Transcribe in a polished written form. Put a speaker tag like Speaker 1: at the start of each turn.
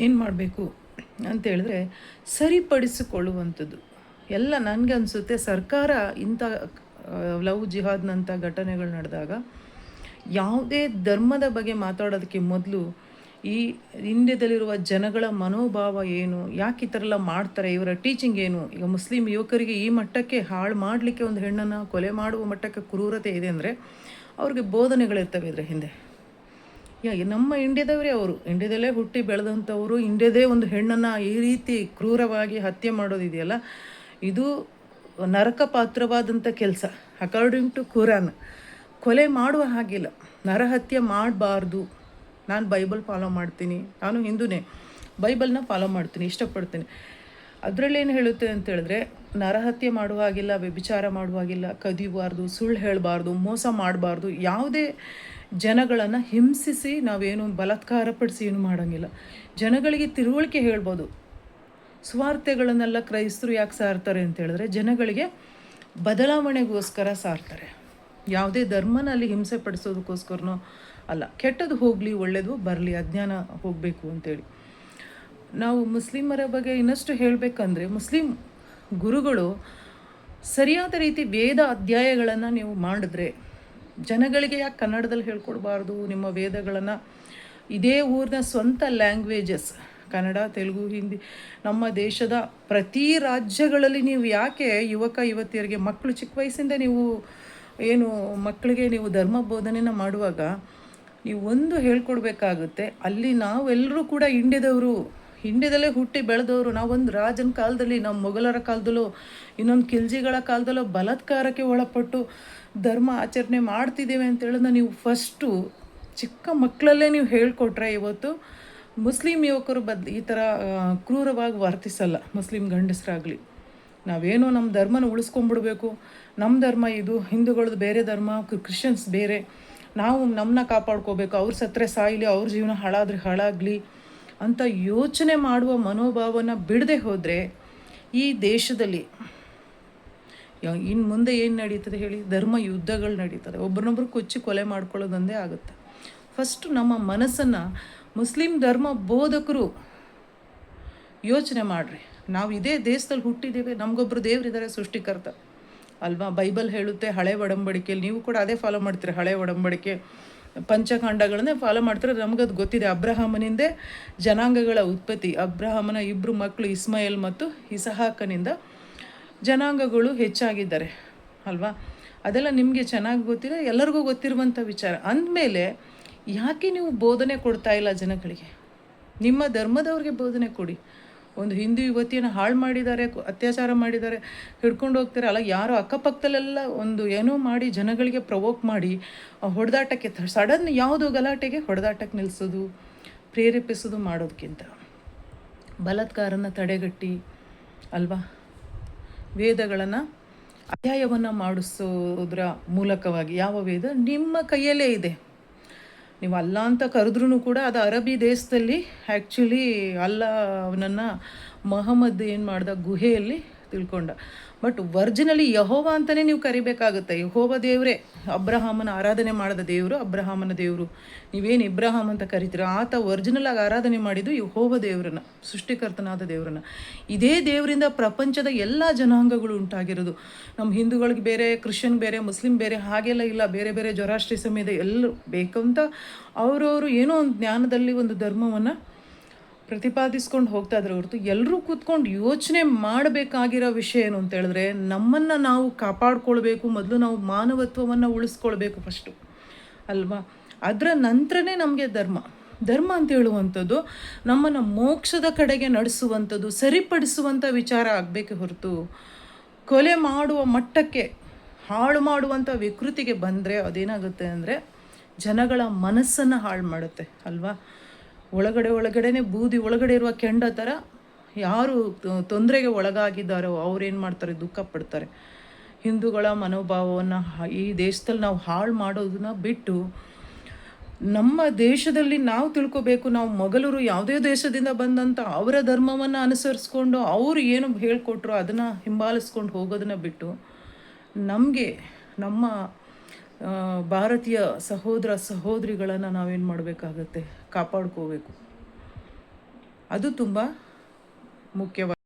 Speaker 1: ಏನು ಮಾಡಬೇಕು ಅಂತೇಳಿದ್ರೆ ಸರಿಪಡಿಸಿಕೊಳ್ಳುವಂಥದ್ದು. ಎಲ್ಲ ನನಗೆ ಅನಿಸುತ್ತೆ ಸರ್ಕಾರ ಇಂಥ ಲವ್ ಜಿಹಾದ್ನಂಥ ಘಟನೆಗಳು ನಡೆದಾಗ ಯಾವುದೇ ಧರ್ಮದ ಬಗ್ಗೆ ಮಾತಾಡೋದಕ್ಕೆ ಮೊದಲು ಈ ಇಂಡ್ಯಾದಲ್ಲಿರುವ ಜನಗಳ ಮನೋಭಾವ ಏನು, ಯಾಕೆ ಈ ಥರ ಎಲ್ಲ ಮಾಡ್ತಾರೆ, ಇವರ ಟೀಚಿಂಗ್ ಏನು. ಈಗ ಮುಸ್ಲಿಂ ಯುವಕರಿಗೆ ಈ ಮಟ್ಟಕ್ಕೆ ಹಾಳು ಮಾಡಲಿಕ್ಕೆ, ಒಂದು ಹೆಣ್ಣನ್ನು ಕೊಲೆ ಮಾಡುವ ಮಟ್ಟಕ್ಕೆ ಕ್ರೂರತೆ ಇದೆ ಅಂದರೆ ಅವ್ರಿಗೆ ಬೋಧನೆಗಳಿರ್ತವೆ ಇದರ ಹಿಂದೆ. ನಮ್ಮ ಇಂಡ್ಯಾದವರೇ ಅವರು, ಇಂಡ್ಯಾದಲ್ಲೇ ಹುಟ್ಟಿ ಬೆಳೆದಂಥವರು, ಇಂಡ್ಯಾದೇ ಒಂದು ಹೆಣ್ಣನ್ನು ಈ ರೀತಿ ಕ್ರೂರವಾಗಿ ಹತ್ಯೆ ಮಾಡೋದಿದೆಯಲ್ಲ, ಇದು ನರಕ ಪಾತ್ರವಾದಂಥ ಕೆಲಸ. ಅಕಾರ್ಡಿಂಗ್ ಟು ಕುರಾನ್ ಕೊಲೆ ಮಾಡುವ ಹಾಗಿಲ್ಲ, ನರಹತ್ಯೆ ಮಾಡಬಾರ್ದು. ನಾನು ಬೈಬಲ್ ಫಾಲೋ ಮಾಡ್ತೀನಿ, ನಾನು ಹಿಂದೂನೇ, ಬೈಬಲ್ನ ಫಾಲೋ ಮಾಡ್ತೀನಿ, ಇಷ್ಟಪಡ್ತೀನಿ. ಅದರಲ್ಲೇನು ಹೇಳುತ್ತೆ ಅಂತ ಹೇಳಿದ್ರೆ, ನರಹತ್ಯೆ ಮಾಡುವ ಹಾಗಿಲ್ಲ, ವ್ಯಭಿಚಾರ ಮಾಡುವ ಹಾಗಿಲ್ಲ, ಕದಿಬಾರ್ದು, ಸುಳ್ಳು ಹೇಳಬಾರ್ದು, ಮೋಸ ಮಾಡಬಾರ್ದು, ಯಾವುದೇ ಜನಗಳನ್ನು ಹಿಂಸಿಸಿ ನಾವೇನು ಬಲಾತ್ಕಾರಪಡಿಸಿ ಏನು ಮಾಡೋಂಗಿಲ್ಲ. ಜನಗಳಿಗೆ ತಿಳುವಳಿಕೆ ಹೇಳ್ಬೋದು. ಸ್ವಾರ್ಥಗಳನ್ನೆಲ್ಲ ಕ್ರೈಸ್ತರು ಯಾಕೆ ಸಾರ್ತಾರೆ ಅಂತ ಹೇಳಿದ್ರೆ, ಜನಗಳಿಗೆ ಬದಲಾವಣೆಗೋಸ್ಕರ ಸಾರ್ತಾರೆ. ಯಾವುದೇ ಧರ್ಮನಲ್ಲಿ ಹಿಂಸೆ ಪಡಿಸೋದಕ್ಕೋಸ್ಕರನೋ ಅಲ್ಲ. ಕೆಟ್ಟದ್ದು ಹೋಗಲಿ, ಒಳ್ಳೆಯದು ಬರಲಿ, ಅಜ್ಞಾನ ಹೋಗಬೇಕು ಅಂತೇಳಿ. ನಾವು ಮುಸ್ಲಿಮರ ಬಗ್ಗೆ ಇನ್ನಷ್ಟು ಹೇಳಬೇಕಂದ್ರೆ, ಮುಸ್ಲಿಂ ಗುರುಗಳು ಸರಿಯಾದ ರೀತಿ ವೇದ ಅಧ್ಯಾಯಗಳನ್ನು ನೀವು ಮಾಡಿದ್ರೆ, ಜನಗಳಿಗೆ ಯಾಕೆ ಕನ್ನಡದಲ್ಲಿ ಹೇಳ್ಕೊಡ್ಬಾರ್ದು ನಿಮ್ಮ ವೇದಗಳನ್ನು? ಇದೇ ಊರಿನ ಸ್ವಂತ ಲ್ಯಾಂಗ್ವೇಜಸ್ ಕನ್ನಡ, ತೆಲುಗು, ಹಿಂದಿ, ನಮ್ಮ ದೇಶದ ಪ್ರತಿ ರಾಜ್ಯಗಳಲ್ಲಿ ನೀವು ಯಾಕೆ ಯುವಕ ಯುವತಿಯರಿಗೆ, ಮಕ್ಕಳು ಚಿಕ್ಕ ವಯಸ್ಸಿಂದ ನೀವು ಏನು ಮಕ್ಕಳಿಗೆ ನೀವು ಧರ್ಮ ಬೋಧನೆನ ಮಾಡುವಾಗ ನೀವು ಒಂದು ಹೇಳ್ಕೊಡ್ಬೇಕಾಗುತ್ತೆ. ಅಲ್ಲಿ ನಾವೆಲ್ಲರೂ ಕೂಡ ಇಂಡ್ಯಾದಲ್ಲೇ ಹುಟ್ಟಿ ಬೆಳೆದವರು. ನಾವೊಂದು ರಾಜನ ಕಾಲದಲ್ಲಿ, ನಮ್ಮ ಮೊಘಲರ ಕಾಲದಲ್ಲೋ ಇನ್ನೊಂದು ಖಿಲ್ಜಿಗಳ ಕಾಲದಲ್ಲೋ ಬಲಾತ್ಕಾರಕ್ಕೆ ಒಳಪಟ್ಟು ಧರ್ಮ ಆಚರಣೆ ಮಾಡ್ತಿದ್ದೇವೆ ಅಂತ ಹೇಳೋದನ್ನ ನೀವು ಫಸ್ಟು ಚಿಕ್ಕ ಮಕ್ಕಳಲ್ಲೇ ನೀವು ಹೇಳ್ಕೊಟ್ರೆ, ಇವತ್ತು ಮುಸ್ಲಿಂ ಯುವಕರು ಈ ಥರ ಕ್ರೂರವಾಗಿ ವರ್ತಿಸಲ್ಲ. ಮುಸ್ಲಿಂ ಗಂಡಸರಾಗಲಿ, ನಾವೇನೋ ನಮ್ಮ ಧರ್ಮನ ಉಳಿಸ್ಕೊಂಡ್ಬಿಡ್ಬೇಕು, ನಮ್ಮ ಧರ್ಮ ಇದು, ಹಿಂದೂಗಳದ್ದು ಬೇರೆ ಧರ್ಮ, ಕ್ರಿಶ್ಚಿಯನ್ಸ್ ಬೇರೆ, ನಾವು ನಮ್ಮನ್ನ ಕಾಪಾಡ್ಕೋಬೇಕು, ಅವ್ರು ಸತ್ತರೆ ಸಾಯಲಿ, ಅವ್ರ ಜೀವನ ಹಾಳಾದರೆ ಹಾಳಾಗಲಿ ಅಂತ ಯೋಚನೆ ಮಾಡುವ ಮನೋಭಾವನ ಬಿಡದೆ ಹೋದರೆ ಈ ದೇಶದಲ್ಲಿ ಇನ್ನು ಮುಂದೆ ಏನು ನಡೀತದೆ ಹೇಳಿ? ಧರ್ಮ ಯುದ್ಧಗಳು ನಡೀತದೆ, ಒಬ್ರನ್ನೊಬ್ರು ಕೊಚ್ಚಿ ಕೊಲೆ ಮಾಡ್ಕೊಳ್ಳೋದಂದೇ ಆಗುತ್ತೆ. ಫಸ್ಟು ನಮ್ಮ ಮನಸ್ಸನ್ನು ಮುಸ್ಲಿಂ ಧರ್ಮ ಬೋಧಕರು ಯೋಚನೆ ಮಾಡಿರಿ. ನಾವು ಇದೇ ದೇಶದಲ್ಲಿ ಹುಟ್ಟಿದ್ದೇವೆ, ನಮಗೊಬ್ಬರು ದೇವರಿದ್ದಾರೆ, ಸೃಷ್ಟಿಕರ್ತ ಅಲ್ವಾ? ಬೈಬಲ್ ಹೇಳುತ್ತೆ, ಹಳೆ ಒಡಂಬಡಿಕೆಯಲ್ಲಿ ನೀವು ಕೂಡ ಅದೇ ಫಾಲೋ ಮಾಡ್ತೀರಿ. ಹಳೆ ಒಡಂಬಡಿಕೆ ಪಂಚಖಂಡಗಳನ್ನೇ ಫಾಲೋ ಮಾಡ್ತಾರೆ. ನಮಗದು ಗೊತ್ತಿದೆ. ಅಬ್ರಹಾಮನಿಂದೇ ಜನಾಂಗಗಳ ಉತ್ಪತ್ತಿ. ಅಬ್ರಹಾಮನ 2 ಮಕ್ಕಳು ಇಸ್ಮಾಯೇಲ್ ಮತ್ತು ಇಸಹಾಕನಿಂದ ಜನಾಂಗಗಳು ಹೆಚ್ಚಾಗಿದ್ದಾರೆ ಅಲ್ವಾ? ಅದೆಲ್ಲ ನಿಮಗೆ ಚೆನ್ನಾಗಿ ಗೊತ್ತಿದೆ, ಎಲ್ಲರಿಗೂ ಗೊತ್ತಿರುವಂಥ ವಿಚಾರ. ಅಂದಮೇಲೆ ಯಾಕೆ ನೀವು ಬೋಧನೆ ಕೊಡ್ತಾ ಇಲ್ಲ ಜನಗಳಿಗೆ? ನಿಮ್ಮ ಧರ್ಮದವ್ರಿಗೆ ಬೋಧನೆ ಕೊಡಿ. ಒಂದು ಹಿಂದೂ ಯುವತಿಯನ್ನು ಹಾಳು ಮಾಡಿದ್ದಾರೆ, ಅತ್ಯಾಚಾರ ಮಾಡಿದ್ದಾರೆ, ಹಿಡ್ಕೊಂಡು ಹೋಗ್ತಾರೆ ಅಲ್ಲ, ಯಾರೋ ಅಕ್ಕಪಕ್ಕದಲ್ಲೆಲ್ಲ ಒಂದು ಏನೋ ಮಾಡಿ ಜನಗಳಿಗೆ ಪ್ರವೋಕ್ ಮಾಡಿ ಹೊಡೆದಾಟಕ್ಕೆ, ಸಡನ್ ಯಾವುದೋ ಗಲಾಟೆಗೆ ಹೊಡೆದಾಟಕ್ಕೆ ನಿಲ್ಲಿಸೋದು, ಪ್ರೇರೇಪಿಸೋದು ಮಾಡೋದಕ್ಕಿಂತ ಬಲಾತ್ಕಾರನ ತಡೆಗಟ್ಟಿ ಅಲ್ವಾ, ವೇದಗಳನ್ನು ಅಧ್ಯಾಯವನ್ನು ಮಾಡಿಸೋದ್ರ ಮೂಲಕವಾಗಿ, ಯಾವ ವೇದ ನಿಮ್ಮ ಕೈಯಲ್ಲೇ ಇದೆ, ನೀವು ಅಲ್ಲ ಅಂತ ಕರೆದ್ರೂ ಕೂಡ ಅದು ಅರಬ್ಬಿ ದೇಶದಲ್ಲಿ ಆ್ಯಕ್ಚುಲಿ ಅಲ್ಲ ಅವನನ್ನು ಮೊಹಮ್ಮದ್ ಏನು ಮಾಡ್ದ, ಗುಹೆಯಲ್ಲಿ ತಿಳ್ಕೊಂಡ. ಬಟ್ ಒರ್ಜಿನಲಿ ಯಹೋವ ಅಂತಲೇ ನೀವು ಕರಿಬೇಕಾಗುತ್ತೆ. ಯಹೋವ ದೇವರೇ, ಅಬ್ರಹಾಮನ ಆರಾಧನೆ ಮಾಡಿದ ದೇವರು, ಅಬ್ರಹಾಮನ ದೇವರು. ನೀವೇನು ಇಬ್ರಾಹಾಮ್ ಅಂತ ಕರಿತೀರ, ಆತ ಒರ್ಜಿನಲಾಗಿ ಆರಾಧನೆ ಮಾಡಿದ್ದು ಯಹೋವ ದೇವರನ್ನ, ಸೃಷ್ಟಿಕರ್ತನಾದ ದೇವರನ್ನ. ಇದೇ ದೇವರಿಂದ ಪ್ರಪಂಚದ ಎಲ್ಲ ಜನಾಂಗಗಳು ಉಂಟಾಗಿರೋದು. ನಮ್ಮ ಹಿಂದೂಗಳಿಗೆ ಬೇರೆ, ಕ್ರಿಶ್ಚಿಯನ್ ಬೇರೆ, ಮುಸ್ಲಿಂ ಬೇರೆ ಹಾಗೆಲ್ಲ ಇಲ್ಲ. ಬೇರೆ ಬೇರೆ ಜೊರಾಸ್ಟ್ರಿಸಮ್ ಇದೆ, ಎಲ್ಲರೂ ಬೇಕಂತ ಅವರವರು ಏನೋ ಒಂದು ಜ್ಞಾನದಲ್ಲಿ ಒಂದು ಧರ್ಮವನ್ನು ಪ್ರತಿಪಾದಿಸ್ಕೊಂಡು ಹೋಗ್ತಾ ಇದ್ರೆ ಹೊರತು ಎಲ್ಲರೂ ಕೂತ್ಕೊಂಡು ಯೋಚನೆ ಮಾಡಬೇಕಾಗಿರೋ ವಿಷಯ ಏನು ಅಂತ ಹೇಳಿದ್ರೆ, ನಮ್ಮನ್ನು ನಾವು ಕಾಪಾಡ್ಕೊಳ್ಬೇಕು. ಮೊದಲು ನಾವು ಮಾನವತ್ವವನ್ನು ಉಳಿಸ್ಕೊಳ್ಬೇಕು ಫಸ್ಟು ಅಲ್ವಾ? ಅದರ ನಂತರನೇ ನಮಗೆ ಧರ್ಮ ಅಂತ ಹೇಳುವಂಥದ್ದು ನಮ್ಮನ್ನು ಮೋಕ್ಷದ ಕಡೆಗೆ ನಡೆಸುವಂಥದ್ದು, ಸರಿಪಡಿಸುವಂಥ ವಿಚಾರ ಆಗಬೇಕೆ ಹೊರತು ಕೊಲೆ ಮಾಡುವ ಮಟ್ಟಕ್ಕೆ, ಹಾಳು ಮಾಡುವಂಥ ವಿಕೃತಿಗೆ ಬಂದರೆ ಅದೇನಾಗುತ್ತೆ ಅಂದರೆ ಜನಗಳ ಮನಸ್ಸನ್ನು ಹಾಳು ಮಾಡುತ್ತೆ ಅಲ್ವಾ? ಒಳಗಡೆನೇ ಬೂದಿ ಒಳಗಡೆ ಇರುವ ಕೆಂಡ ಥರ ಯಾರು ತೊಂದರೆಗೆ ಒಳಗಾಗಿದ್ದಾರೋ ಅವ್ರೇನು ಮಾಡ್ತಾರೆ, ದುಃಖ ಪಡ್ತಾರೆ. ಹಿಂದೂಗಳ ಮನೋಭಾವವನ್ನು ಈ ದೇಶದಲ್ಲಿ ನಾವು ಹಾಳು ಮಾಡೋದನ್ನ ಬಿಟ್ಟು ನಮ್ಮ ದೇಶದಲ್ಲಿ ನಾವು ತಿಳ್ಕೊಬೇಕು. ನಾವು ಮೊಘಲರು ಯಾವುದೇ ದೇಶದಿಂದ ಬಂದಂಥ ಅವರ ಧರ್ಮವನ್ನು ಅನುಸರಿಸ್ಕೊಂಡು ಅವರು ಏನು ಹೇಳ್ಕೊಟ್ರು ಅದನ್ನು ಹಿಂಬಾಲಿಸ್ಕೊಂಡು ಹೋಗೋದನ್ನ ಬಿಟ್ಟು ನಮಗೆ ನಮ್ಮ ಭಾರತೀಯ ಸಹೋದರ ಸಹೋದರಿಗಳನ್ನು ನಾವೇನು ಮಾಡಬೇಕಾಗತ್ತೆ, ಕಾಪಾಡ್ಕೋಬೇಕು. ಅದು ತುಂಬ ಮುಖ್ಯವಾಗಿದೆ.